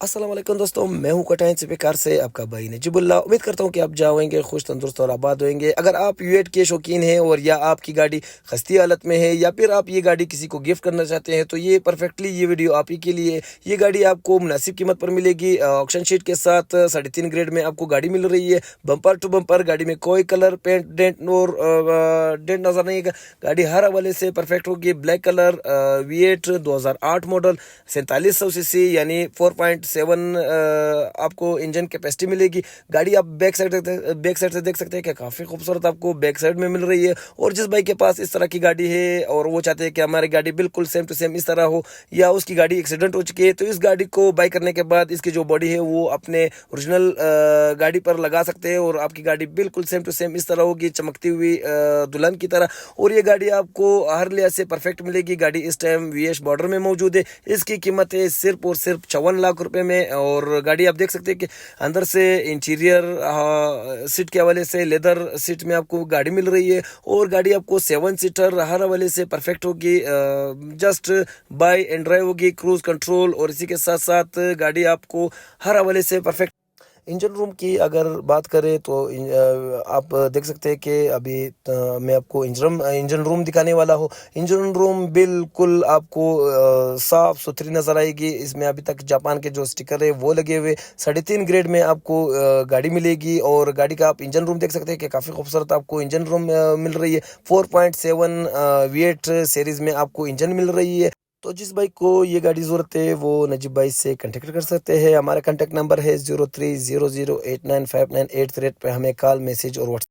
अस्सलाम वालेकुम दोस्तों, मैं हूं कटाइन से बेकार से आपका भाई नजीबुल्लाह। उम्मीद करता हूं कि आप जाओगे खुश तंदुरुस्त और आबाद होंगे। अगर आप यूएट के शौकीन हैं और या आपकी गाड़ी खस्ती हालत में है या फिर आप ये गाड़ी किसी को गिफ्ट करना चाहते हैं तो ये परफेक्टली ये वीडियो आप ही के लिए है। ये गाड़ी आपको मुनासिब कीमत पर मिलेगी। ऑक्शन शीट के साथ 3.5 ग्रेड में आपको गाड़ी मिल रही है। बम्पर टू बम्पर गाड़ी में कोई कलर पेंट डेंट और डेंट नजर नहीं है। गाड़ी हर हवाले से परफेक्ट होगी। Black colour, V8 2008 model, 4700 CC यानी 4.7 आपको इंजन कैपेसिटी मिलेगी। गाड़ी आप बैक साइड से देख सकते हैं कि काफ़ी खूबसूरत आपको बैक साइड में मिल रही है। और जिस भाई के पास इस तरह की गाड़ी है और वो चाहते हैं कि हमारी गाड़ी बिल्कुल सेम टू सेम इस तरह हो, या उसकी गाड़ी एक्सीडेंट हो चुकी है, तो इस गाड़ी को बाई करने के बाद इसकी जो बॉडी है वो अपने ओरिजिनल गाड़ी पर लगा सकते हैं और आपकी गाड़ी बिल्कुल सेम टू सेम इस तरह होगी, चमकती हुई दुल्हन की तरह। और ये गाड़ी आपको हर लिहाज से परफेक्ट मिलेगी। गाड़ी इस टाइम वीएस बॉर्डर में मौजूद है। इसकी कीमत है सिर्फ और सिर्फ 54 लाख रुपए में। और गाड़ी आप देख सकते हैं कि अंदर से इंटीरियर सीट के हवाले से लेदर सीट में आपको गाड़ी मिल रही है। और गाड़ी आपको 7 सीटर हर हवाले से परफेक्ट होगी। जस्ट बाय एंड ड्राइव होगी, क्रूज कंट्रोल, और इसी के साथ साथ गाड़ी आपको हर हवाले से परफेक्ट। इंजन रूम की अगर बात करें तो आप देख सकते हैं कि अभी मैं आपको इंजन रूम दिखाने वाला हूँ। इंजन रूम बिल्कुल आपको साफ सुथरी नज़र आएगी। इसमें अभी तक जापान के जो स्टिकर है वो लगे हुए। 3.5 ग्रेड में आपको गाड़ी मिलेगी। और गाड़ी का आप इंजन रूम देख सकते हैं कि काफ़ी खूबसूरत आपको इंजन रूम मिल रही है। 4.7 V8 सीरीज़ में आपको इंजन मिल रही है। तो जिस भाई को ये गाड़ी ज़रूरत है वो नजीब भाई से कांटेक्ट कर सकते हैं। हमारा कांटेक्ट नंबर है 0300895983 पे हमें कॉल, मैसेज और व्हाट्सएप